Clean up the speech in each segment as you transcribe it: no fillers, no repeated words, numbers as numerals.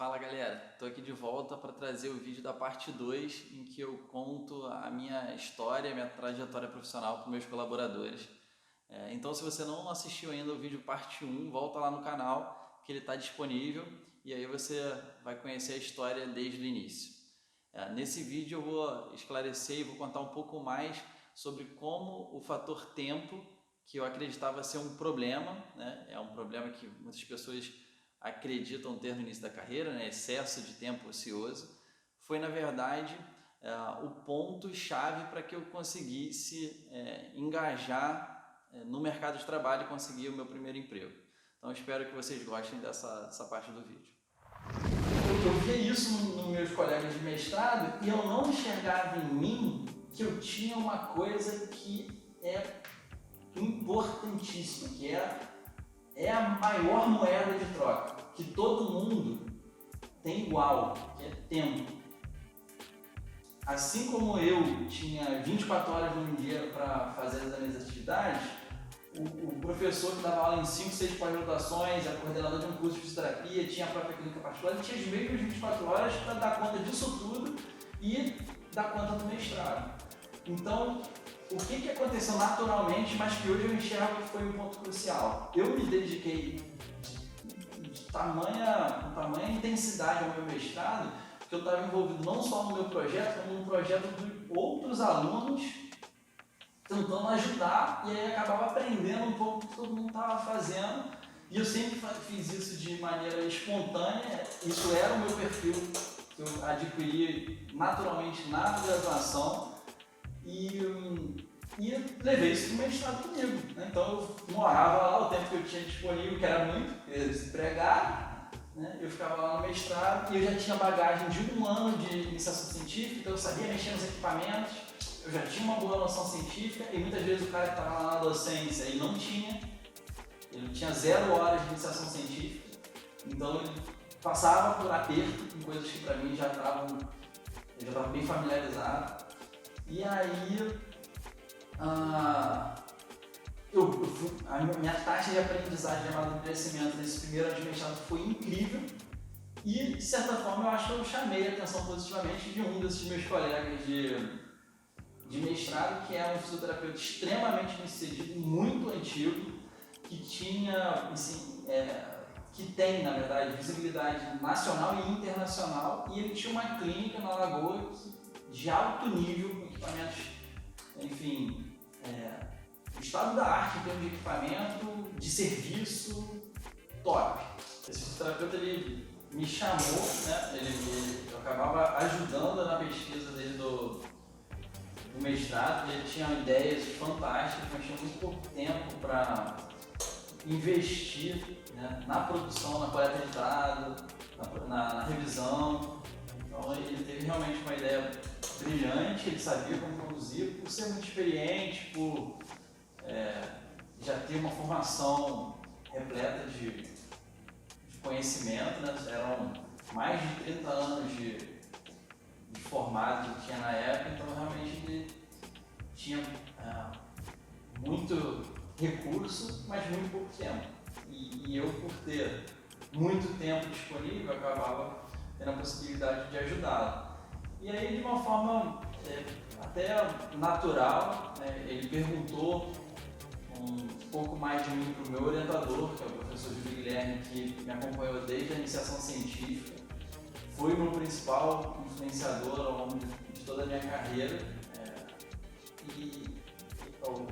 Fala galera, tô aqui de volta para trazer o vídeo da parte 2 em que eu conto a minha história, a minha trajetória profissional para meus colaboradores. Então se você não assistiu ainda o vídeo parte 1, volta lá no canal que ele está disponível e aí você vai conhecer a história desde o início. Nesse vídeo eu vou esclarecer e vou contar um pouco mais sobre como o fator tempo, que eu acreditava ser um problema, né? É um problema que muitas pessoas acreditam ter no início da carreira, né? Excesso de tempo ocioso, foi na verdade o ponto-chave para que eu conseguisse engajar no mercado de trabalho e conseguir o meu primeiro emprego. Então espero que vocês gostem dessa parte do vídeo. Eu via isso nos meus colegas de mestrado e eu não enxergava em mim que eu tinha uma coisa que é importantíssima, que é a maior moeda de troca, que todo mundo tem igual, que é tempo. Assim como eu tinha 24 horas num dia para fazer as minhas atividades, o professor que dava aula em 5, 6 pós-graduações, a coordenadora de um curso de fisioterapia, tinha a própria clínica particular, ele tinha as mesmas 24 horas para dar conta disso tudo e dar conta do mestrado. Então, o que aconteceu naturalmente, mas que hoje eu enxergo que foi um ponto crucial? Eu me dediquei de tamanha intensidade ao meu mestrado, que eu estava envolvido não só no meu projeto, como no projeto de outros alunos, tentando ajudar, e aí acabava aprendendo um pouco o que todo mundo estava fazendo. E eu sempre fiz isso de maneira espontânea, isso era o meu perfil que eu adquiri naturalmente na graduação. E levei isso para o mestrado comigo, né? Então eu morava lá o tempo que eu tinha disponível, que era muito, eu era desempregado, né? Eu ficava lá no mestrado e eu já tinha bagagem de 1 ano de iniciação científica, então eu sabia mexer nos equipamentos, eu já tinha uma boa noção científica e muitas vezes o cara que estava lá na docência ele tinha 0 horas de iniciação científica, então ele passava por aperto em coisas que para mim eu já estava bem familiarizado. E aí, a minha taxa de aprendizagem, de amadurecimento nesse primeiro ano de mestrado foi incrível e, de certa forma, eu acho que eu chamei a atenção positivamente de um desses meus colegas de mestrado, que é um fisioterapeuta extremamente bem-sucedido, muito antigo, que tinha, assim, que tem, na verdade, visibilidade nacional e internacional, e ele tinha uma clínica na Lagoa de alto nível, com equipamentos, enfim, estado da arte em termos de equipamento, de serviço, top. Esse fisioterapeuta ele me chamou, né? Eu acabava ajudando na pesquisa dele do mestrado, ele tinha ideias fantásticas, mas tinha muito pouco tempo para investir, né, na produção, na coleta de dados, na revisão. Então ele teve realmente uma ideia brilhante, ele sabia como produzir, por ser muito experiente, por já ter uma formação repleta de conhecimento, né? Eram mais de 30 anos de formado que tinha na época, então realmente ele tinha muito recurso, mas muito pouco tempo. E eu, por ter muito tempo disponível, acabava tendo a possibilidade de ajudá-lo. E aí, de uma forma até natural, né, ele perguntou um pouco mais de mim para o meu orientador, que é o professor Júlio Guilherme, que me acompanhou desde a iniciação científica, foi o meu principal influenciador ao longo de toda a minha carreira. O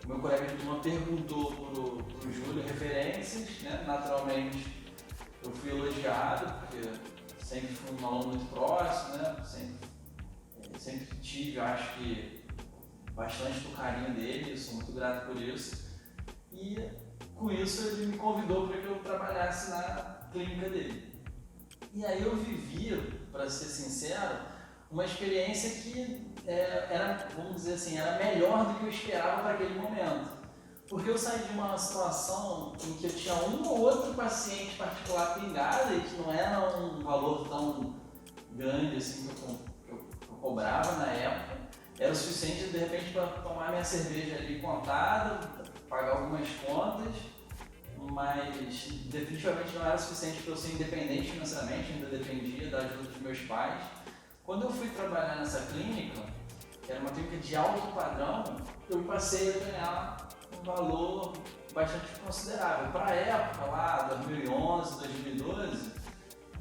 meu colega de turma perguntou para o Júlio referências, né? Naturalmente eu fui elogiado, porque sempre fui um aluno muito próximo, né? Sempre tive, acho que, bastante do carinho dele, eu sou muito grato por isso. E com isso ele me convidou para que eu trabalhasse na clínica dele. E aí eu vivia, para ser sincero, uma experiência que era, vamos dizer assim, era melhor do que eu esperava para aquele momento. Porque eu saí de uma situação em que eu tinha um ou outro paciente particular pingado e que não era um valor tão grande assim que eu cobrava na época. Era o suficiente de repente para tomar minha cerveja ali contada, pagar algumas contas, mas definitivamente não era suficiente para eu ser independente financeiramente, ainda dependia da ajuda dos meus pais. Quando eu fui trabalhar nessa clínica, que era uma clínica de alto padrão, eu passei a ganhar um valor bastante considerável. Para a época, lá, 2011, 2012,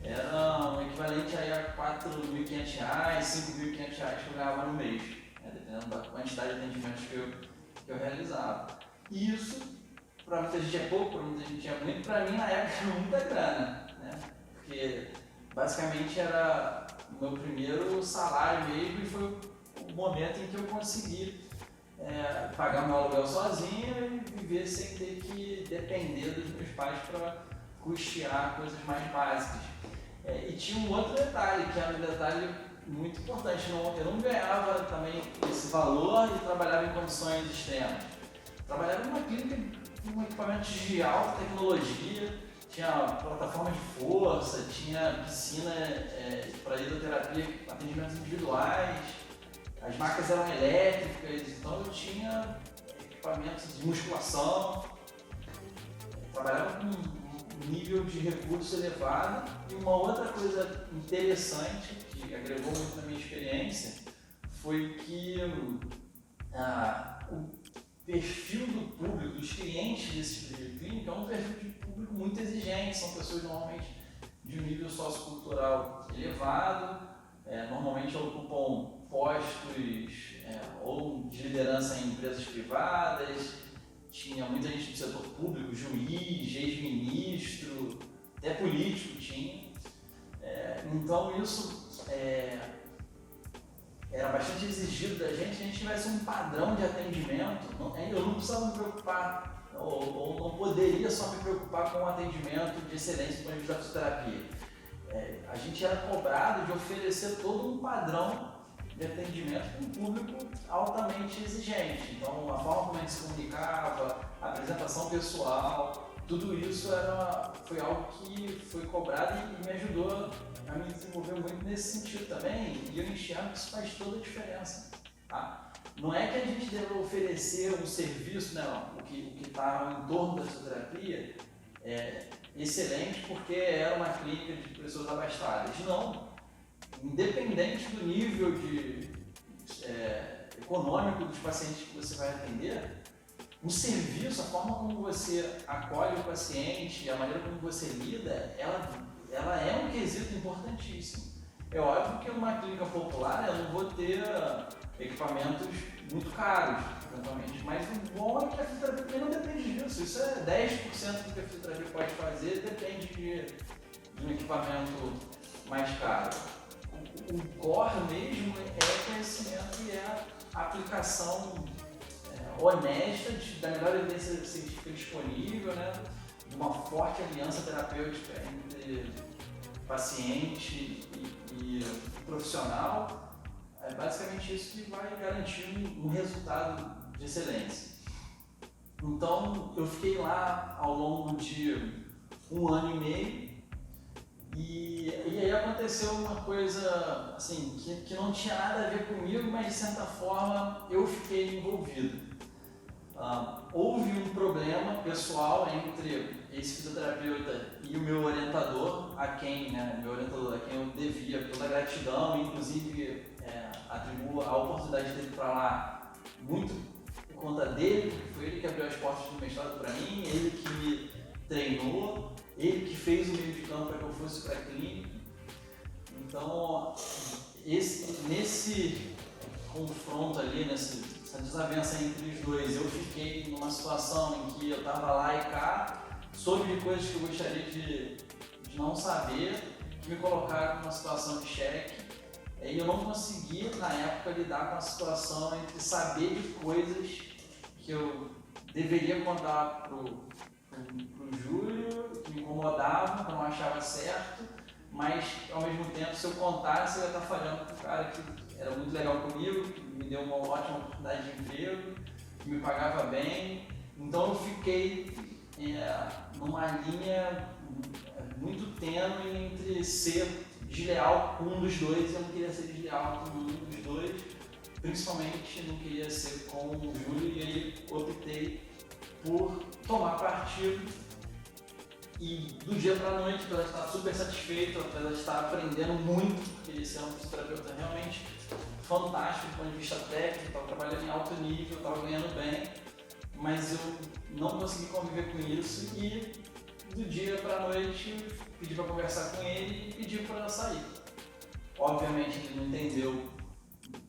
era um equivalente aí a R$ 4.500, R$ 5.500 que eu ganhava no mês, né, dependendo da quantidade de atendimentos que eu realizava. E isso, para muita gente é pouco, para muita gente é muito, para mim na época era muita grana, né? Porque basicamente era o meu primeiro salário mesmo e foi o momento em que eu consegui pagar meu aluguel sozinho e viver sem ter que depender dos meus pais para custear coisas mais básicas. E tinha um outro detalhe, que era um detalhe muito importante, eu não ganhava também esse valor e trabalhava em condições extremas. Trabalhava numa clínica com equipamentos de alta tecnologia, tinha plataforma de força, tinha piscina para hidroterapia, atendimentos individuais, as máquinas eram elétricas, então eu tinha equipamentos de musculação, trabalhava com um nível de recurso elevado. E uma outra coisa interessante que agregou muito na minha experiência foi que o perfil do público, dos clientes desse tipo de clínica, é um perfil de público muito exigente, são pessoas normalmente de um nível sociocultural elevado, normalmente ocupam postos ou de liderança em empresas privadas, tinha muita gente do setor público, juiz, ex-ministro, até político tinha. Então isso era bastante exigido da gente, que a gente tivesse um padrão de atendimento. Eu não precisava me preocupar, ou não poderia só me preocupar com o atendimento de excelência do ponto de vista da fisioterapia. A gente era cobrado de oferecer todo um padrão de atendimento com um público altamente exigente. Então, a forma como a gente se comunicava, a apresentação pessoal, tudo isso foi algo que foi cobrado e me ajudou a me desenvolver muito nesse sentido também, e eu enxergo que isso faz toda a diferença. Tá? Não é que a gente deva oferecer um serviço, não, o que está em torno da fisioterapia é excelente porque era uma clínica de pessoas abastadas. Não. Independente do nível econômico dos pacientes que você vai atender, o serviço, a forma como você acolhe o paciente, a maneira como você lida, ela é um quesito importantíssimo. É óbvio que numa clínica popular eu não vou ter equipamentos muito caros, eventualmente, mas o bom é que a fisioterapia não depende disso. Isso é 10% do que a fisioterapia pode fazer, depende de um equipamento mais caro. O core mesmo é conhecimento e é a aplicação honesta da melhor evidência científica disponível, né? De uma forte aliança terapêutica entre paciente e profissional. É basicamente isso que vai garantir um resultado de excelência. Então, eu fiquei lá ao longo de 1 ano e meio e aí aconteceu uma coisa assim, que não tinha nada a ver comigo, mas de certa forma eu fiquei envolvido. Houve um problema pessoal entre esse fisioterapeuta e o meu orientador, a quem eu devia toda a gratidão, inclusive atribuo a oportunidade dele para lá muito por conta dele, porque foi ele que abriu as portas do mestrado para mim, ele que me treinou, ele que fez o meio de campo para que eu fosse para a clínica. Então, nesse confronto ali, nessa desavença entre os dois, eu fiquei numa situação em que eu estava lá e cá, soube de coisas que eu gostaria de não saber, que me colocaram numa situação de cheque, e eu não conseguia, na época, lidar com a situação entre saber de coisas que eu deveria contar pro Júlio, que me incomodavam, que eu não achava certo, mas ao mesmo tempo, se eu contasse, eu ia estar falhando com o cara que era muito legal comigo, que me deu uma ótima oportunidade de emprego, que me pagava bem. Então eu fiquei numa linha muito tênue entre ser desleal com um dos dois, e eu não queria ser desleal com nenhum dos dois, principalmente não queria ser com o Júlio, e aí optei por tomar partido E do dia para a noite, apesar de estar super satisfeito, apesar de estar aprendendo muito, porque esse é um fisioterapeuta realmente fantástico do ponto de vista técnico, estava trabalhando em alto nível, estava ganhando bem, mas eu não consegui conviver com isso e do dia para a noite pedi para conversar com ele e pedi para sair. Obviamente ele não entendeu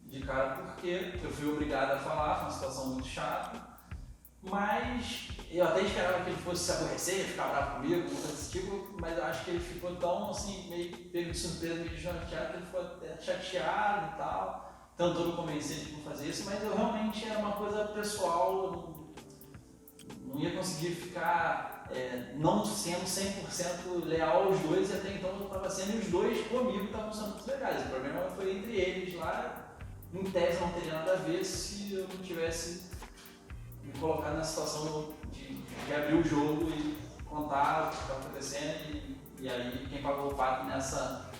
de cara porque eu fui obrigado a falar, foi uma situação muito chata. Mas eu até esperava que ele fosse se aborrecer, ficar bravo comigo, coisa desse tipo, mas eu acho que ele ficou tão assim, meio pego de surpresa, meio desnorteado, que ele ficou até chateado e tal, tentou me convencer de não fazer isso, mas eu realmente era uma coisa pessoal, eu não ia conseguir ficar não sendo 100% leal aos dois, e até então eu estava sendo, e os dois comigo estavam sendo muito legais. O problema foi entre eles lá, em tese não teria nada a ver se eu não tivesse me colocar na situação de abrir o jogo e contar o que estava acontecendo e aí quem pagou o pato nessa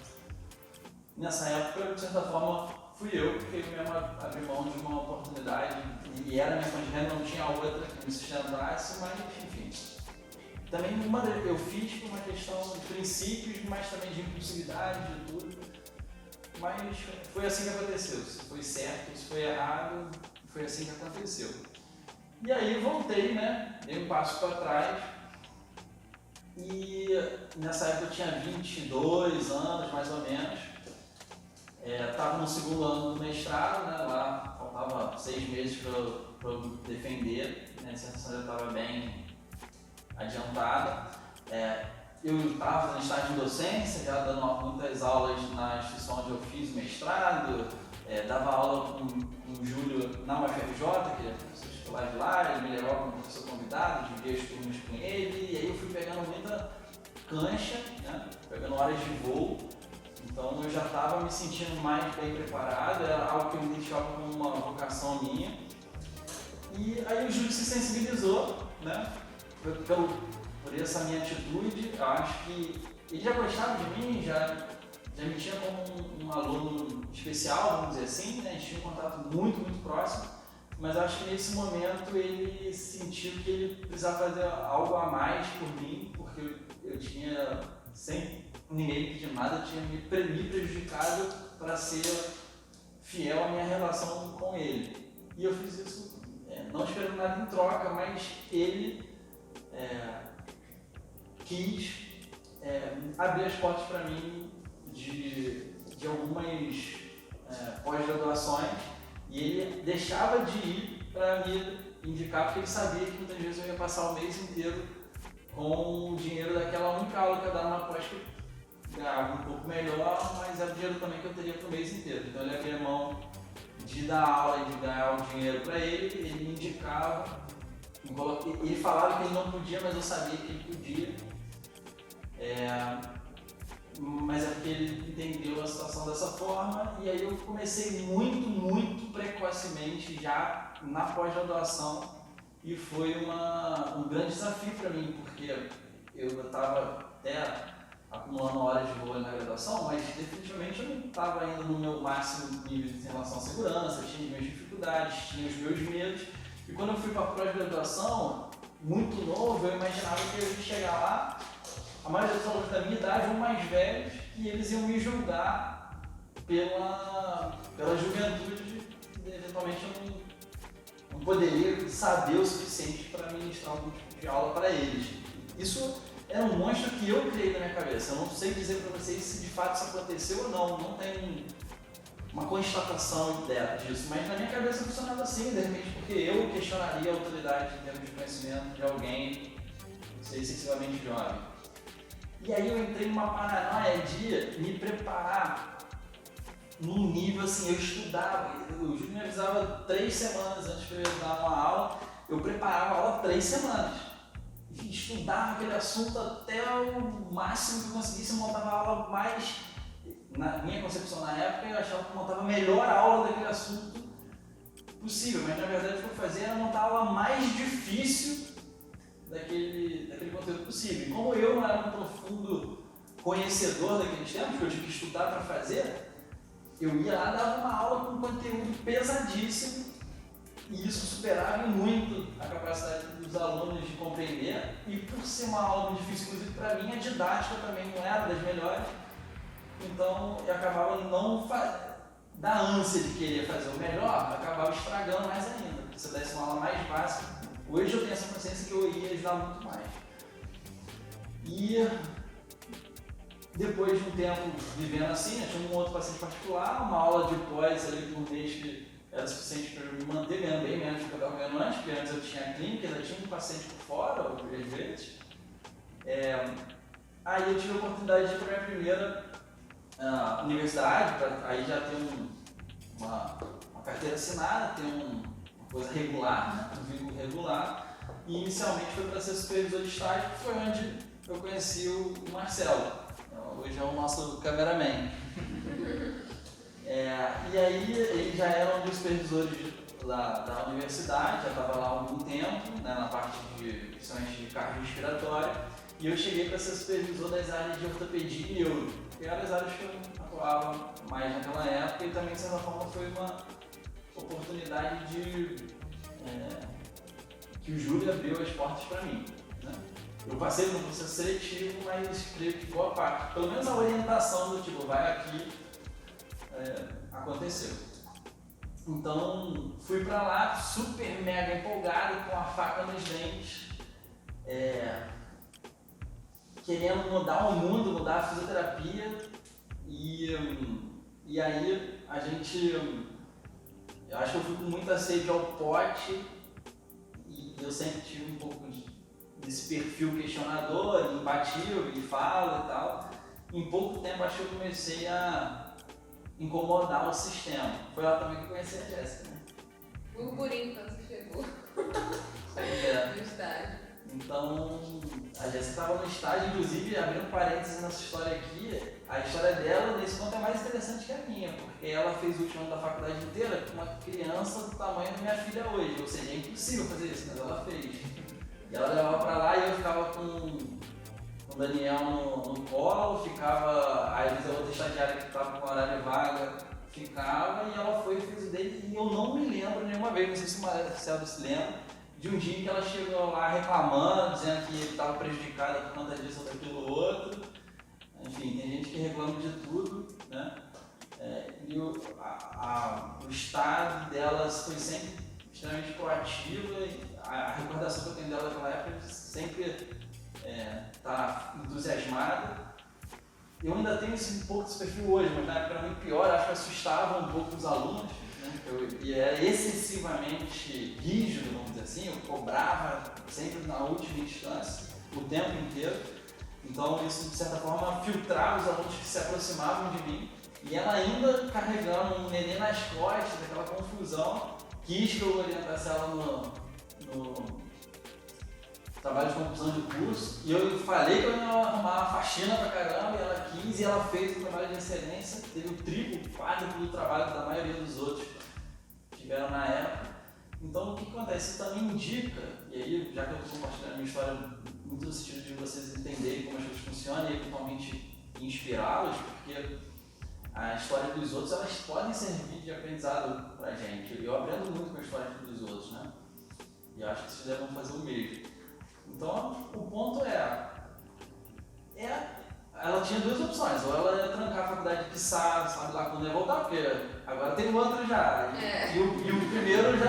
época, de certa forma, fui eu, porque eu mesmo abri mão de uma oportunidade e era minha fonte de renda, não tinha outra que me sustentasse, mas enfim. Também eu fiz por uma questão de princípios, mas também de impulsividade, de tudo, mas foi assim que aconteceu, se foi certo, se foi errado, foi assim que aconteceu. E aí voltei, né? Dei um passo para trás e nessa época eu tinha 22 anos, mais ou menos. Estava no segundo ano do mestrado, né? Lá faltava 6 meses para eu defender, né? A dissertação já estava bem adiantada. Eu estava fazendo estágio em docência, já dando muitas aulas na instituição onde eu fiz o mestrado, dava aula com o Júlio na UFRJ, que é professor titular de lá, ele me levava como professor convidado, dividia as turmas com ele, e aí eu fui pegando muita cancha, né, pegando horas de voo, então eu já estava me sentindo mais bem preparado, era algo que eu me identificava como uma vocação minha, e aí o Júlio se sensibilizou, né, por essa minha atitude. Eu acho que ele já gostava de mim, já me tinha como um aluno especial, vamos dizer assim, né? A gente tinha um contato muito, muito próximo, mas acho que nesse momento ele sentiu que ele precisava fazer algo a mais por mim, porque eu tinha, sem ninguém pedir nada, eu tinha me prejudicado para ser fiel à minha relação com ele. E eu fiz isso não esperando nada em troca, mas ele quis abrir as portas para mim de algumas pós-graduações, e ele deixava de ir para me indicar, porque ele sabia que muitas vezes eu ia passar o mês inteiro com o dinheiro daquela única aula que eu dava na pós, que eu ganhava um pouco melhor, mas era o dinheiro também que eu teria para o mês inteiro. Então ele abria mão de dar aula e de ganhar o dinheiro para ele me indicava, ele falava que ele não podia, mas eu sabia que ele podia. Mas é porque ele entendeu a situação dessa forma, e aí eu comecei muito, muito precocemente já na pós-graduação, e foi um grande desafio para mim, porque eu estava até acumulando horas de voo na graduação, mas definitivamente eu não estava ainda no meu máximo nível em relação à segurança, tinha as minhas dificuldades, tinha os meus medos, e quando eu fui para a pós-graduação, muito novo, eu imaginava que eu ia chegar lá, a maioria dos alunos da minha idade ou mais velhos, e eles iam me julgar pela juventude, e eventualmente eu não poderia saber o suficiente para ministrar algum tipo de aula para eles. Isso era um monstro que eu criei na minha cabeça. Eu não sei dizer para vocês se de fato isso aconteceu ou não tem uma constatação disso, mas na minha cabeça funcionava assim, de repente, porque eu questionaria a autoridade em termos de conhecimento de alguém, não sei, excessivamente jovem. E aí eu entrei numa paranoia de me preparar num nível assim, eu estudava, o Júlio me avisava 3 semanas antes de eu dar uma aula, eu preparava a aula 3 semanas. E estudava aquele assunto até o máximo que eu conseguisse, eu montava a aula mais, na minha concepção na época, eu achava que eu montava a melhor aula daquele assunto possível, mas na verdade o que eu fazia era montar a aula mais difícil daquele conteúdo possível. E como eu não era um profundo conhecedor daqueles temas, que eu tinha que estudar para fazer, eu ia lá, dava uma aula com um conteúdo pesadíssimo E isso superava muito a capacidade dos alunos de compreender, e por ser uma aula muito difícil, inclusive para mim, a didática também não era das melhores, então eu acabava não da ânsia de querer fazer o melhor, acabava estragando mais ainda. Se eu desse uma aula mais básica, hoje eu tenho essa consciência que eu ia ajudar muito mais. E depois de um tempo vivendo assim, eu tinha um outro paciente particular, uma aula de pós ali por mês que era suficiente para eu me manter ganhando bem menos do que eu estava ganhando antes, porque antes eu tinha a clínica, ainda tinha um paciente por fora, às vezes. Aí eu tive a oportunidade de ir para a minha primeira universidade, aí já ter uma carteira assinada, ter uma coisa regular, né, um vínculo regular, e inicialmente foi para ser supervisor de estágio, que foi onde eu conheci o Marcelo, hoje é o nosso cameraman. E aí ele já era um dos supervisores da universidade, já estava lá há algum tempo, né, na parte principalmente de cardiorrespiratório, e eu cheguei para ser supervisor das áreas de ortopedia e neuro, que eram as áreas que eu atuava mais naquela época, e também de certa forma foi uma oportunidade que o Júlio abriu as portas para mim, né? Eu passei por um processo seletivo, mas creio que boa parte, pelo menos a orientação do tipo, vai aqui, aconteceu. Então fui pra lá super mega empolgado, com a faca nos dentes, querendo mudar o mundo, mudar a fisioterapia, e aí eu acho que eu fui com muita sede ao pote, e eu sempre tive um pouco desse perfil questionador, embativo e falo e tal. Em pouco tempo acho que eu comecei a incomodar o sistema. Foi lá também que eu conheci a Jéssica, né? Burburinho quando você chegou. No estágio. Então, a Jéssica estava no estágio, inclusive, abrindo parênteses nessa história aqui, a história dela, nesse ponto, é mais interessante que a minha, porque ela fez o último ano da faculdade inteira com uma criança do tamanho da minha filha hoje, ou seja, é impossível fazer isso, mas ela fez. E ela levava pra lá e eu ficava com o Daniel no colo, ficava, às vezes a outra estagiária que estava com horário vaga ficava, e ela foi e fez o dele, e eu não me lembro nenhuma vez, não sei se o Marcelo se lembra, de um dia que ela chegou lá reclamando, dizendo que ele estava prejudicada por conta disso ou daquilo outro. Enfim, tem gente que reclama de tudo, né? E o estado delas foi sempre extremamente proativa, e a recordação que eu tenho dela naquela época é sempre tá entusiasmada. Eu ainda tenho um pouco desse perfil hoje, mas na época era muito pior, acho que assustava um pouco os alunos, né? E era excessivamente rígido, vamos dizer assim, eu cobrava sempre na última instância, o tempo inteiro. Então isso, de certa forma, filtrava os alunos que se aproximavam de mim, e ela ainda carregando um neném nas costas, aquela confusão, quis que eu orientasse ela no trabalho de conclusão de curso, e eu falei que eu ia arrumar uma faxina pra caramba, e ela quis, e ela fez um trabalho de excelência, teve o triplo, quádruplo do trabalho da maioria dos outros que tiveram na época. Então o que acontece? Isso também indica, e aí já que eu estou compartilhando a minha história muito no sentido de vocês entenderem como as coisas funcionam e eventualmente inspirá-los, porque a história dos outros, elas podem servir de aprendizado pra gente. Eu aprendo muito com a história dos outros, né? E eu acho que vocês devem fazer o mesmo. Então, o ponto ela tinha duas opções, ou ela ia trancar a faculdade que sabe lá quando ia voltar, porque agora tem o outro já, e o primeiro já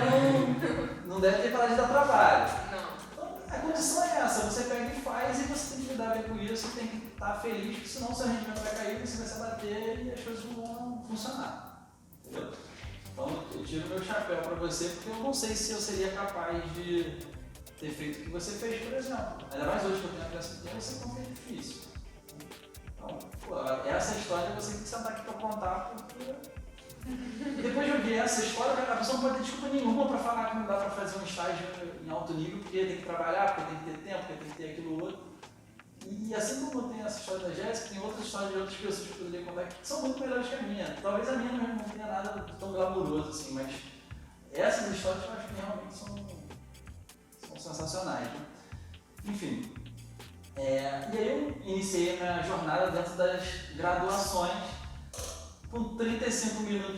não deve ter parado de dar trabalho. Não. Então, a condição é essa, você pega e faz, e você tem que lidar bem com isso, tem que estar feliz, porque senão seu rendimento vai cair, você vai se abater e as coisas não vão funcionar, entendeu? Então, eu tiro meu chapéu para você, porque eu não sei se eu seria capaz de ter feito o que você fez, por exemplo. Ainda mais hoje que eu tenho a criança pequena, você não fez difícil. Então, essa história você tem que sentar aqui para contar, porque depois de ouvir essa história, a pessoa não pode ter desculpa nenhuma para falar que não dá para fazer um estágio em alto nível, porque tem que trabalhar, porque tem que ter tempo, porque tem que ter aquilo outro. E assim como tem essa história da Jéssica, tem outras histórias de outras pessoas que eu poderia contar que são muito melhores que a minha. Talvez a minha não tenha nada tão glamouroso assim, mas essas histórias eu acho que realmente são sensacionais, né? Enfim, e aí eu iniciei a minha jornada dentro das graduações. com 35 minutos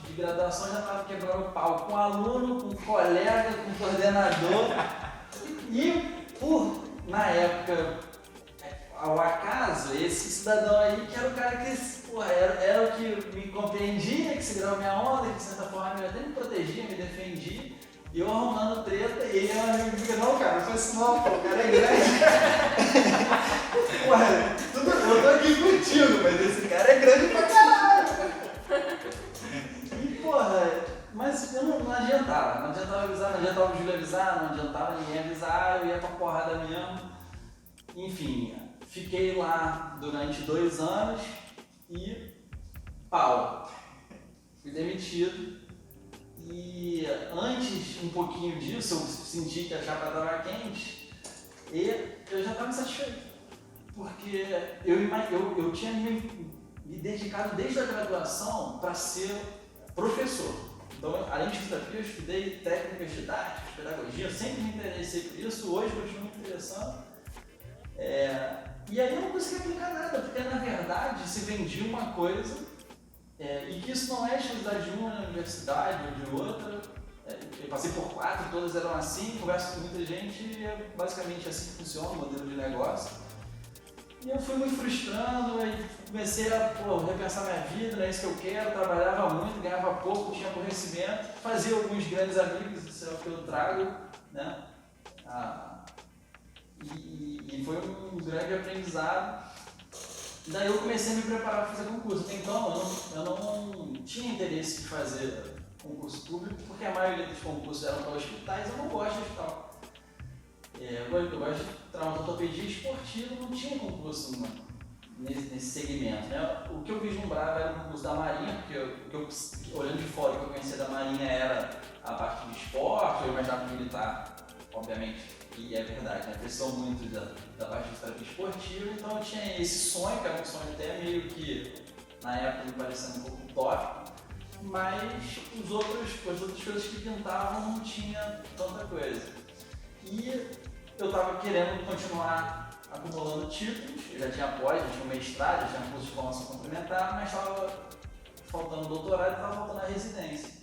de graduação, já estava quebrando o pau com aluno, com colega, com coordenador. E, na época, ao acaso, esse cidadão aí, que era o cara que era o que me compreendia, que segurava minha onda, que de certa forma até me protegia, me defendia. E eu arrumando treta, e ele era amigo de não, cara, não foi isso não, pô, o cara é grande. Eu tô aqui contigo, mas esse cara é grande pra caralho. E mas eu não adiantava avisar, não adiantava o Júlio avisar, não adiantava ninguém avisar, eu ia pra porrada mesmo. Enfim, fiquei lá durante 2 anos e pau. Fui demitido. E antes, um pouquinho disso, eu senti que a chapa estava quente e eu já estava insatisfeito. Porque eu tinha me dedicado desde a graduação para ser professor. Então, além de fisioterapia, eu estudei técnicas didáticas, pedagogia, eu sempre me interessei por isso, hoje continuo me interessando. E aí eu não consegui aplicar nada, porque na verdade se vendia uma coisa e que isso não é exclusividade de uma universidade ou de outra. Eu passei por 4, todas eram assim, converso com muita gente e é basicamente assim que funciona o modelo de negócio. E eu fui me frustrando, aí comecei a repensar minha vida, não é isso que eu quero, trabalhava muito, ganhava pouco, tinha aborrecimento, fazia alguns grandes amigos, isso é o que eu trago, né? E foi um grande aprendizado. Daí eu comecei a me preparar para fazer concurso. Até então eu não tinha interesse de fazer concurso público, porque a maioria dos concursos eram para hospitais, eu não gosto de hospital. Eu gosto de traumatologia esportiva, não tinha concurso nesse segmento, né? O que eu vislumbrava era o concurso da Marinha, porque olhando de fora, o que eu conhecia da Marinha era a parte de esporte, eu imaginava que militar, obviamente, e é verdade, né? Precisou muito da parte de terapia esportiva, então eu tinha esse sonho, que era um sonho até meio que, na época, me parecia um pouco utópico, mas as outras coisas que pintavam não tinha tanta coisa. E eu estava querendo continuar acumulando títulos, eu já tinha pós, já tinha um mestrado, já tinha um curso de formação complementar, mas estava faltando doutorado e estava faltando a residência.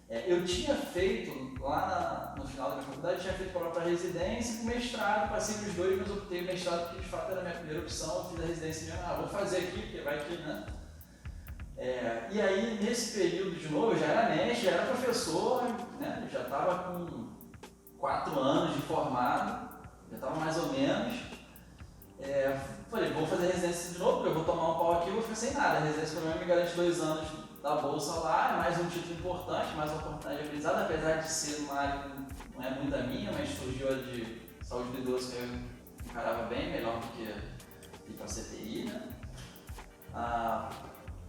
Eu tinha feito, lá no final da minha faculdade, eu tinha feito prova para residência e mestrado, passei nos 2, mas optei o mestrado porque de fato era a minha primeira opção, eu fiz a residência mesmo, vou fazer aqui, porque vai que, né? E aí, nesse período de novo, eu já era mestre, já era professor, né? Eu já estava com 4 anos de formado, já estava mais ou menos. Falei, vou fazer residência de novo, porque eu vou tomar um pau aqui e vou ficar sem nada. A residência pelo menos me garante 2 anos da bolsa lá, é mais um título importante, mais uma oportunidade de aprendizado, apesar de ser uma área que não é muito a minha, mas surgiu a de saúde do idoso que eu encarava bem, melhor do que ir para a CTI, né?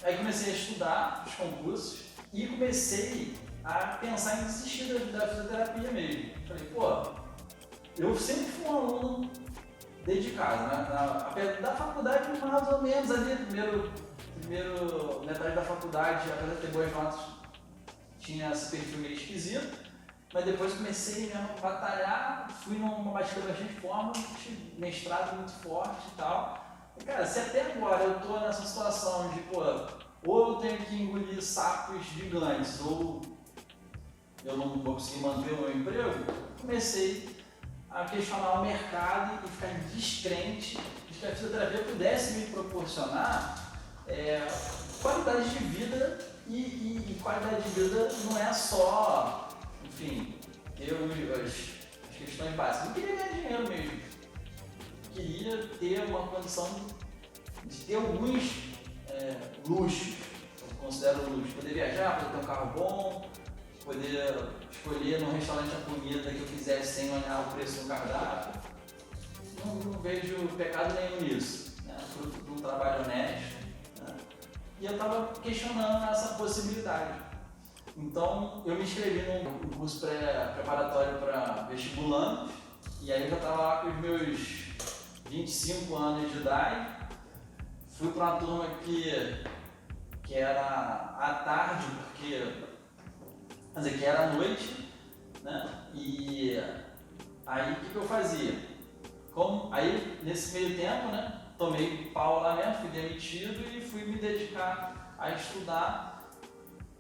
Aí comecei a estudar os concursos e comecei a pensar em desistir da fisioterapia mesmo. Falei, eu sempre fui um aluno dedicado, né? Da faculdade mais ou menos ali, primeiro metade da faculdade, apesar de ter boas notas, tinha esse perfil meio esquisito, mas depois comecei mesmo a batalhar, fui numa batida bastante forte, mestrado muito forte e tal. E, cara, se até agora eu tô nessa situação de, ou eu tenho que engolir sapos gigantes, ou eu não vou conseguir manter o meu emprego, comecei a questionar o mercado e ficar descrente de que a fisioterapia pudesse me proporcionar qualidade de vida e qualidade de vida não é só, enfim, as questões básicas. Eu queria ganhar dinheiro mesmo. Queria ter uma condição de ter alguns luxos, eu considero luxo. Poder viajar, poder ter um carro bom, poder escolher no restaurante a comida que eu quisesse sem olhar o preço do cardápio. Não vejo pecado nenhum nisso, né? Fruto de um trabalho honesto. E eu estava questionando essa possibilidade. Então, eu me inscrevi num curso preparatório para vestibulantes, e aí eu já estava lá com os meus 25 anos de idade. Fui para uma turma que era à tarde, que era à noite, né? E aí o que eu fazia? Aí, nesse meio tempo, né? tomei pau lá mesmo, fui demitido e fui me dedicar a estudar.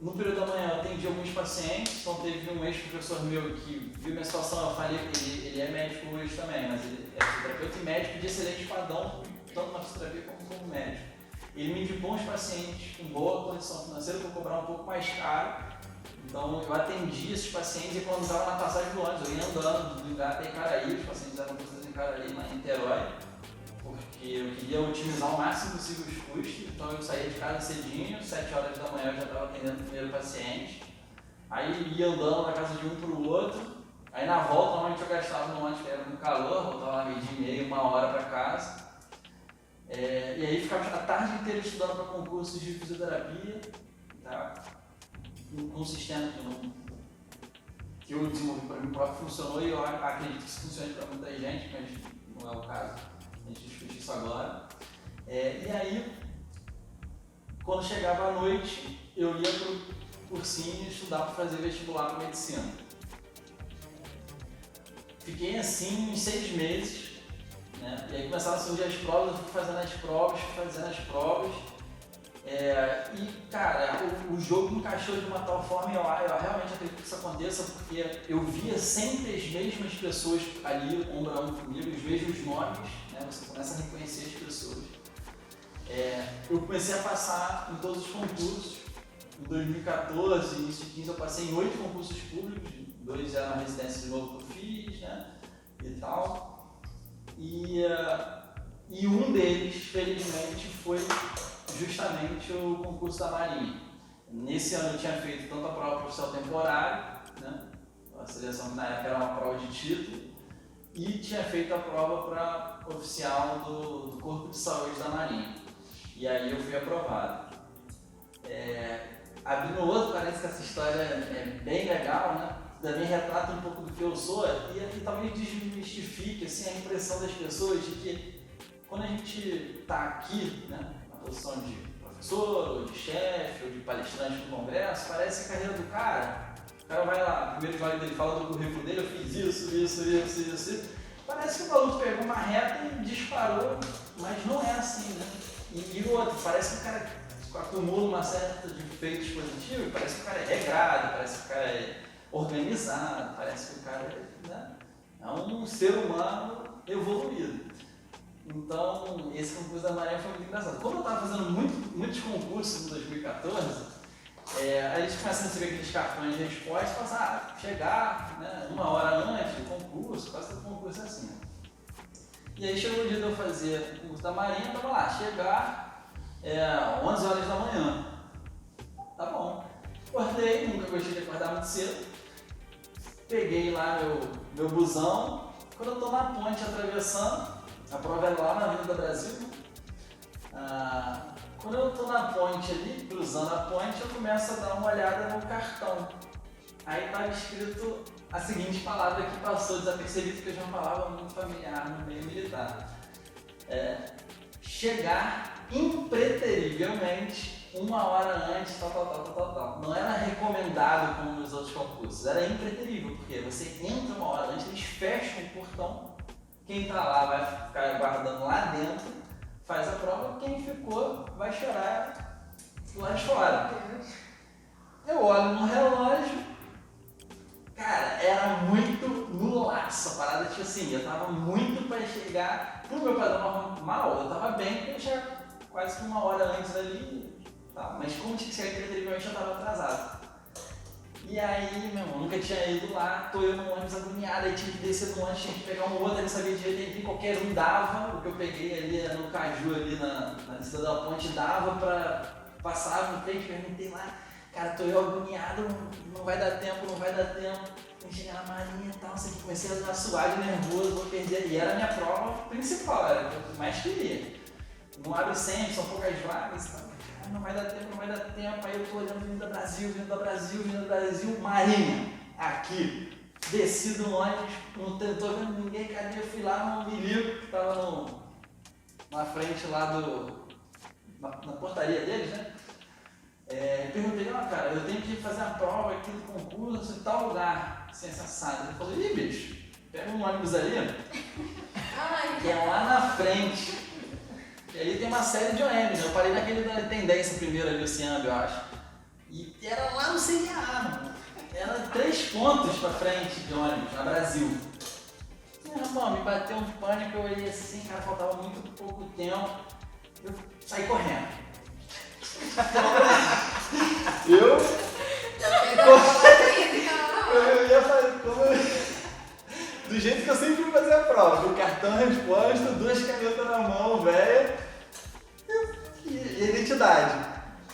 No período da manhã eu atendi alguns pacientes, então teve um ex-professor meu que viu minha situação, eu falei que ele é médico hoje também, mas ele é fisioterapeuta e médico de excelente padrão, tanto na fisioterapia como médico. Ele me indicou uns pacientes com boa condição financeira para eu cobrar um pouco mais caro, então eu atendi esses pacientes e quando estava na passagem do ônibus, eu ia andando do lugar até Icaraí, os pacientes eram todos em Icaraí, lá em Niterói, porque eu queria otimizar o máximo possível os custos, então eu saía de casa cedinho, 7 horas da manhã eu já estava atendendo o primeiro paciente, aí ia andando da casa de um para o outro, aí na volta normalmente eu gastava no ônibus que era muito calor, voltava lá 12h30, 1 hora para casa, e aí ficava a tarde inteira estudando para concursos de fisioterapia, tá? Com um sistema que eu desenvolvi para mim próprio, funcionou e eu acredito que isso funcione para muita gente, mas não é o caso. A gente discute isso agora. E aí, quando chegava a noite, eu ia para o cursinho estudar para fazer vestibular para medicina. Fiquei assim uns 6 meses, né? E aí começaram a surgir as provas, eu fui fazendo as provas. E cara, o jogo encaixou de uma tal forma e eu realmente acredito que isso aconteça porque eu via sempre as mesmas pessoas ali, ombro a ombro comigo, os mesmos nomes, né? Você começa a reconhecer as pessoas. Eu comecei a passar em todos os concursos. Em 2014, início de 2015, eu passei em 8 concursos públicos, 2 eram na residência de novo que eu fiz, né? E tal. E um deles, felizmente, foi justamente o concurso da Marinha. Nesse ano eu tinha feito tanto a prova profissional temporária, né, a seleção que na época era uma prova de título, e tinha feito a prova para oficial do Corpo de Saúde da Marinha. E aí eu fui aprovado. Abrindo outro, parece que essa história é bem legal, né? Também retrata um pouco do que eu sou e talvez desmistifique assim, a impressão das pessoas de que quando a gente está aqui, né, posição de professor, ou de chefe, ou de palestrante no congresso, parece a carreira do cara. O cara vai lá, primeiro slide dele fala do currículo dele, eu fiz isso. Parece que o maluco pegou uma reta e disparou, mas não é assim, né? E o outro, parece que o cara acumula uma série de feitos positivos, parece que o cara é regrado, parece que o cara é organizado, parece que o cara é um ser humano evoluído. Então, esse concurso da Marinha foi muito engraçado. Como eu estava fazendo muitos concursos em 2014, a gente começa a receber aqueles cartões de resposta, chegar, né, 1 hora antes do concurso, quase todo concurso é assim. E aí chegou o dia de eu fazer o concurso da Marinha, eu estava lá, chegar 11 horas da manhã. Tá bom. Acordei, nunca gostei de acordar muito cedo. Peguei lá meu busão. Quando eu estou na ponte atravessando, a prova era lá na Avenida Brasil. Quando eu estou na ponte ali, cruzando a ponte, eu começo a dar uma olhada no cartão. Aí estava escrito a seguinte palavra que passou desapercebido, que eu já não falava muito familiar no meio militar. Chegar impreterivelmente 1 hora antes, tal. Não era recomendado como nos outros concursos, era impreterível, porque você entra 1 hora antes, eles fecham o portão. Quem está lá vai ficar aguardando lá dentro, faz a prova, quem ficou vai chorar lá de fora. Eu olho no relógio, cara, era muito no laço a parada, tipo assim, eu tava muito para chegar, pro meu padrão normal, eu tava bem, porque eu chegar quase que 1 hora antes ali, tá, mas como tinha que chegar impreterivelmente, eu tava atrasado. E aí, meu irmão, nunca tinha ido lá, tô eu no ônibus agoniado, aí tinha que descer do ônibus, tinha que pegar um outro, aí não sabia direito, enfim, qualquer um dava, o que eu peguei ali no Caju, ali na Cidade da Ponte, dava pra passar no frente, perguntei lá, cara, tô eu agoniado, não vai dar tempo, tem que chegar na Marinha e tal, assim, comecei a suar de nervoso, vou perder, e era a minha prova principal, era o que eu mais queria. Não abre sempre, são poucas vagas e tal. Não vai dar tempo, aí eu tô olhando Avenida Brasil, Marinha, aqui, desci do ônibus, não tô vendo ninguém, cadê? Eu fui lá no milico, que tava na frente lá na portaria deles, né? Perguntei, cara, eu tenho que fazer a prova aqui do concurso em tal lugar, ciência assada. Ele falou, bicho, pega um ônibus ali, que é lá na frente. E ali tem uma série de OMs, né? Eu parei naquele da Tendência primeiro ali, o Ciambi, eu acho. E era lá no CNA, mano. Era 3 pontos pra frente de ônibus, na Brasil. Meu irmão, me bateu um pânico, eu olhei assim, cara, faltava muito pouco tempo. Eu saí correndo. Eu ia fazer do jeito que eu sempre fui fazer a prova, com o cartão resposta, 2 canetas na mão, velho, e identidade.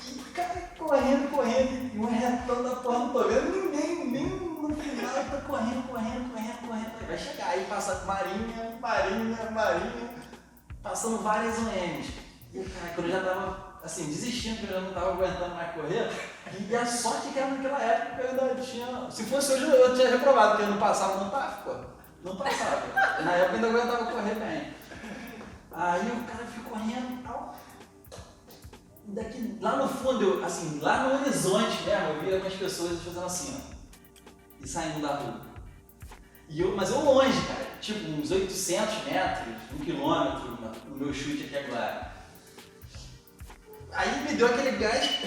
E cara, correndo, e um retão da porra, não tô vendo ninguém, nem no final, eu tô correndo. Vai chegar aí, passa Marinha, passando várias OMs. E cara, quando eu já tava assim, desistindo, que eu já não tava aguentando mais correr, e a sorte que era naquela época eu ainda tinha. Se fosse hoje eu tinha reprovado, porque ano passado não tava, pô. Não passava. Na época eu ainda aguentava correr bem. Aí o cara ficou correndo e tal. Daqui, lá no fundo, assim, lá no horizonte mesmo, eu via algumas pessoas fazendo assim, ó. E saindo da rua. Mas eu longe, cara. Tipo, uns 800 metros, 1 quilômetro no meu chute aqui agora. Aí me deu aquele gás,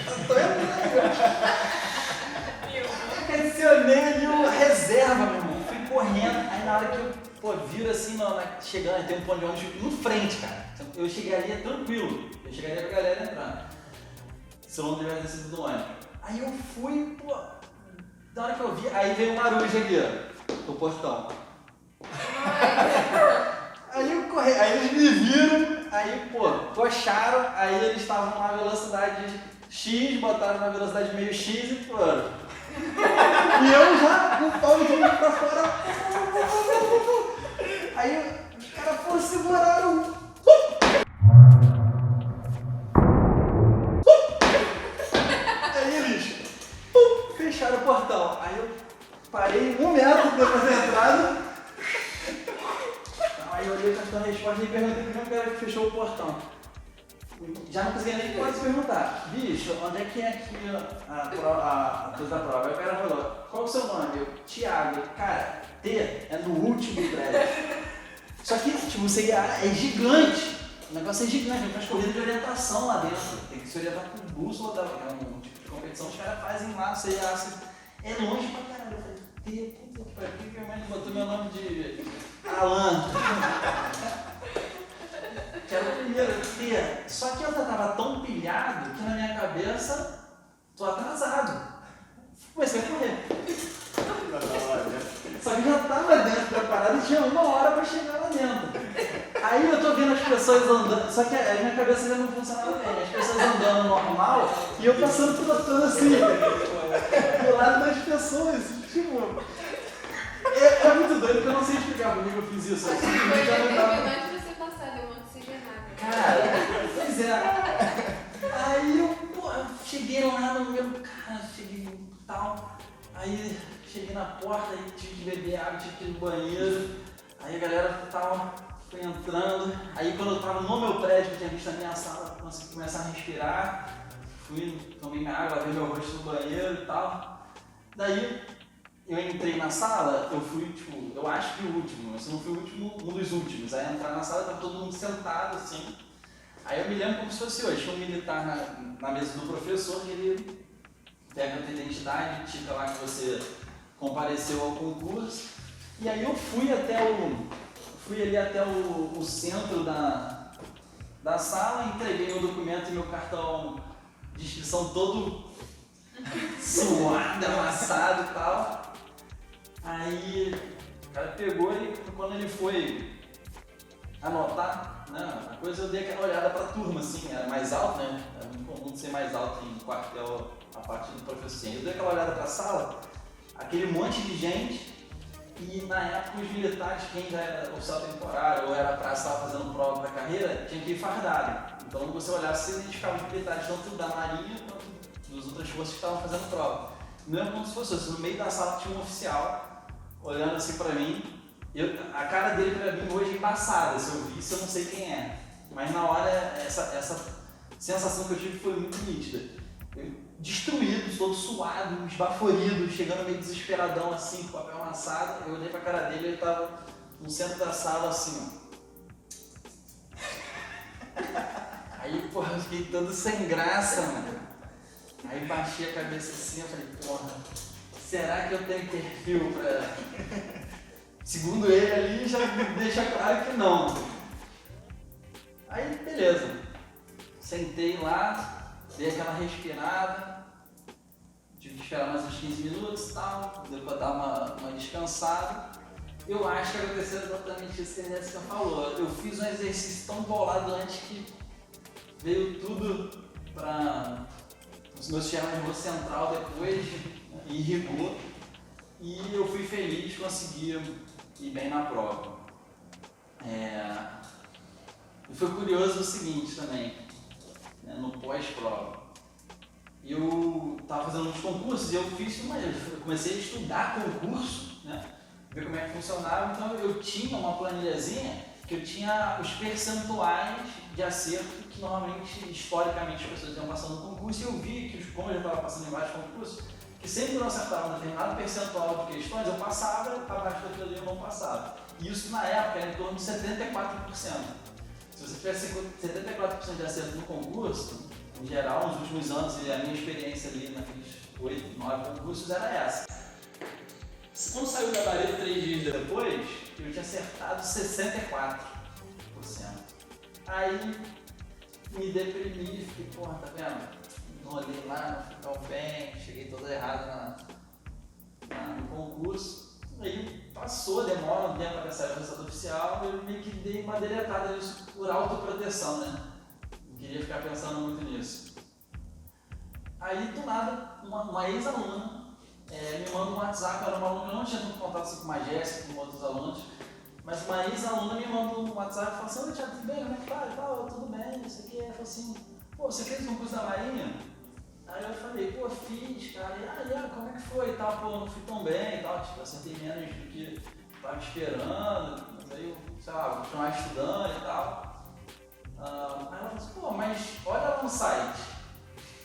adicionei ali uma reserva, meu irmão. Fui correndo, aí na hora que eu viro assim, chegando, tem um ponto de ônibus em frente, cara. Eu chegaria tranquilo, eu chegaria com a galera entrando. Se eu não tivesse descido do ônibus. Aí eu fui, na hora que eu vi, aí veio um marujo aqui, ó, no portão. Aí eu corri, aí eles me viram, aí coxaram, aí eles estavam na velocidade X, botaram na velocidade meio X e foram. E eu já com o pau de mim pra fora. Aí os caras seguraram. Aí eles fecharam o portão. Aí eu parei 1 metro depois da entrada. Aí eu olhei o cartão de resposta e perguntei pro mesmo cara que fechou o portão. Já não conseguia nem quase perguntar. Bicho, onde é que é aqui a coisa da prova? Aí o cara falou, qual é o seu nome? Eu, Thiago. Cara, T é no último prédio. Só que, tipo, o CIA é gigante. O negócio é gigante, faz corrida de orientação lá dentro. Tem que se orientar com bússola, é um tipo de competição que os caras fazem lá no CIA. Assim, é longe pra caralho. Eu falei, T, pra que minha mãe botou meu nome de Alan? Que era o primeiro T. Só que eu já tava tão pilhado que na minha cabeça, tô atrasado. Comecei a correr. Só que já tava dentro da parada e tinha 1 hora pra chegar lá dentro. Aí eu tô vendo as pessoas andando, só que a minha cabeça já não funcionava bem. As pessoas andando normal e eu passando trotando assim, do lado das pessoas. Tipo, é muito doido porque eu não sei explicar por que eu fiz isso. Foi determinante você passar, deu uma oxigenada. Cara, pois é. Aí eu cheguei lá no meu. Cara, cheguei e tal. Aí cheguei na porta e tive que beber água, tive que ir no banheiro. Aí a galera foi entrando. Aí quando eu tava no meu prédio, que eu tinha visto a minha sala, consegui começar a respirar. Tomei minha água, lavei meu rosto no banheiro e tal. Daí eu entrei na sala, eu fui, tipo, eu acho que o último, mas se não fui o último, um dos últimos. Aí entrar na sala, tava todo mundo sentado assim. Aí eu me lembro como se fosse hoje, tinha um militar na mesa do professor, que ele pega a tua identidade, tica lá que você compareceu ao concurso. E aí eu fui ali até o centro da sala, entreguei meu documento e meu cartão de inscrição todo suado, amassado e tal. Aí o cara pegou e quando ele foi anotar, né, a coisa, eu dei aquela olhada pra turma, assim, era mais alto, né? Era muito comum ser mais alto em quartel a parte do professor. Eu dei aquela olhada pra sala, aquele monte de gente, e na época os militares, quem já era oficial temporário ou era praça, estava fazendo prova pra carreira, tinha que ir fardado. Então você olhava, você identificava os militares tanto da Marinha quanto das outras forças que estavam fazendo prova. Mesmo como se fosse assim, no meio da sala tinha um oficial olhando assim pra mim. A cara dele pra mim hoje é embaçada, se eu vi isso eu não sei quem é. Mas na hora essa sensação que eu tive foi muito nítida. Eu, destruído, todo suado, esbaforido, chegando meio desesperadão assim, com o papel amassado. Eu olhei pra cara dele e ele tava no centro da sala assim, ó. Aí, porra, eu fiquei todo sem graça, mano. Aí baixei a cabeça assim, eu falei, porra, será que eu tenho perfil pra... Segundo ele ali, já deixa claro que não. Aí, beleza. Sentei lá, dei aquela respirada, tive que esperar mais uns 15 minutos e tal, deu pra dar uma descansada. Eu acho que aconteceu exatamente isso que a Jéssica falou. Eu fiz um exercício tão bolado antes que veio tudo para o meu sistema nervoso central depois, e irrigou. E eu fui feliz, consegui ir bem na prova. E foi curioso o seguinte também, né, no pós-prova. Eu estava fazendo uns concursos e eu comecei a estudar concurso, né, ver como é que funcionava. Então eu tinha uma planilhazinha que eu tinha os percentuais de acerto que normalmente, historicamente, as pessoas iam passando no concurso, e eu vi que, como eu já estava passando em vários concursos, que sempre que eu não acertava um determinado percentual de questões, eu passava, abaixo daquilo ali eu não passava. E isso na época era em torno de 74%. Se você tivesse 74% de acerto no concurso, em geral, nos últimos anos, e a minha experiência ali naqueles 8, 9 concursos era essa. Quando saiu da Gabarito 3 dias depois, eu tinha acertado 64%. Aí me deprimi, fiquei, porra, tá vendo? Enrolei lá, não fui tão bem, cheguei todo errado no concurso. Aí passou, demora um tempo até sair o resultado oficial, eu meio que dei uma deletada nisso por autoproteção, né? Não queria ficar pensando muito nisso. Aí do nada, uma ex-aluna me manda um WhatsApp, era uma aluna que eu não tinha tanto contato assim, com a Jéssica, com outros alunos, mas uma ex-aluna me manda um WhatsApp e fala assim: oi, Thiago, tudo bem? Como é que tá? E tal, tudo bem, não sei o que. Ela falou assim: pô, você fez o concurso da Marinha? Aí eu falei: pô, fiz, cara. E como é que foi e tal? Pô, não fui tão bem e tal, tipo, acertei menos do que estava esperando, mas aí eu, sei lá, vou continuar estudando e tal. Aí ela falou assim: pô, mas olha lá no site.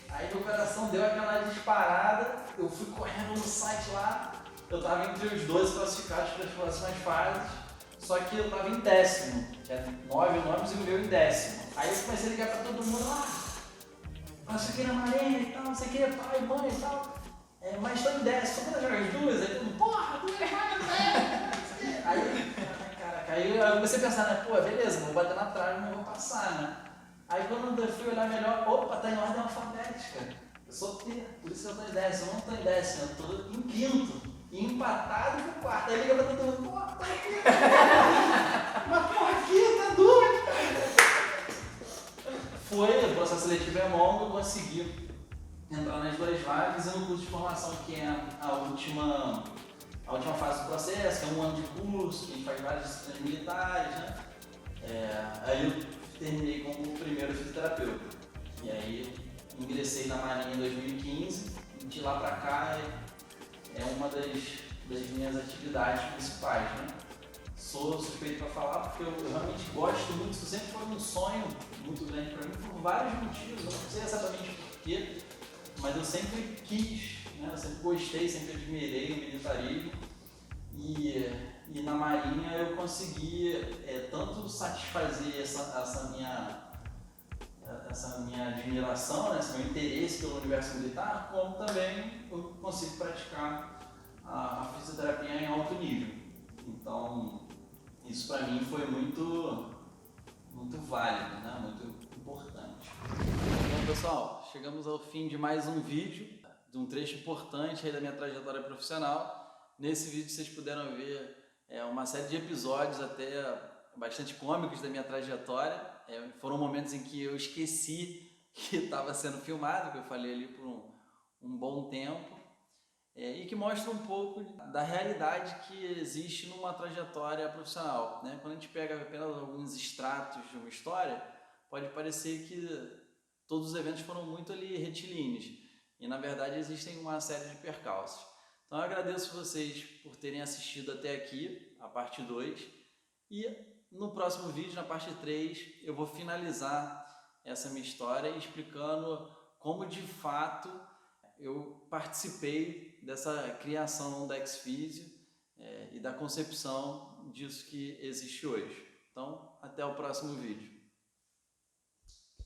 Aí meu coração deu aquela disparada, eu fui correndo no site lá, eu estava entre os 12 classificados para as próximas fases, só que eu estava em 10º, que era 9 nomes e o meu em 10º. Aí eu comecei a ligar para todo mundo lá, isso aqui na Marinha e tal, não sei o que, pai, mãe e tal, mas estou em 10º, só quando eu jogar as duas, aí todo mundo, porra, tu é mais, aí, caraca, aí eu comecei a pensar, né, pô, beleza, vou bater na trave, não vou passar, né. Aí quando eu fui olhar melhor, opa, tá em ordem alfabética. Eu sou T, por isso eu tô em 10º. Eu não tô em 10º, eu tô em 5º. E empatado com o 4º. Aí liga pra todo mundo, porra, tá aqui. Mas porra, aqui, tá doido. Foi, o processo seletivo é longo, eu consegui entrar nas 2 vagas e no curso de formação, que é a última fase do processo, que é 1 ano de curso, que a gente faz várias disciplinas militares, né? Aí eu terminei como primeiro fisioterapeuta. E aí ingressei na Marinha em 2015 e de lá pra cá é uma das minhas atividades principais, né? Sou suspeito para falar porque eu realmente gosto muito, isso sempre foi um sonho muito grande para mim por vários motivos, eu não sei exatamente porquê, mas eu sempre quis, né? Eu sempre gostei, sempre admirei o militarismo e na Marinha eu consegui tanto satisfazer essa minha admiração, né, esse meu interesse pelo universo militar, como também eu consigo praticar a fisioterapia em alto nível. Então, isso para mim foi muito válido, né, muito importante. Bom, pessoal, chegamos ao fim de mais um vídeo, de um trecho importante aí da minha trajetória profissional. Nesse vídeo vocês puderam ver uma série de episódios até bastante cômicos da minha trajetória. Foram momentos em que eu esqueci que estava sendo filmado, que eu falei ali por um bom tempo, e que mostra um pouco da realidade que existe numa trajetória profissional, né? Quando a gente pega apenas alguns extratos de uma história, pode parecer que todos os eventos foram muito ali retilíneos, e na verdade existem uma série de percalços. Então eu agradeço vocês por terem assistido até aqui, a parte 2, e no próximo vídeo, na parte 3, eu vou finalizar essa minha história explicando como de fato eu participei dessa criação da X-Physio e da concepção disso que existe hoje. Então, até o próximo vídeo.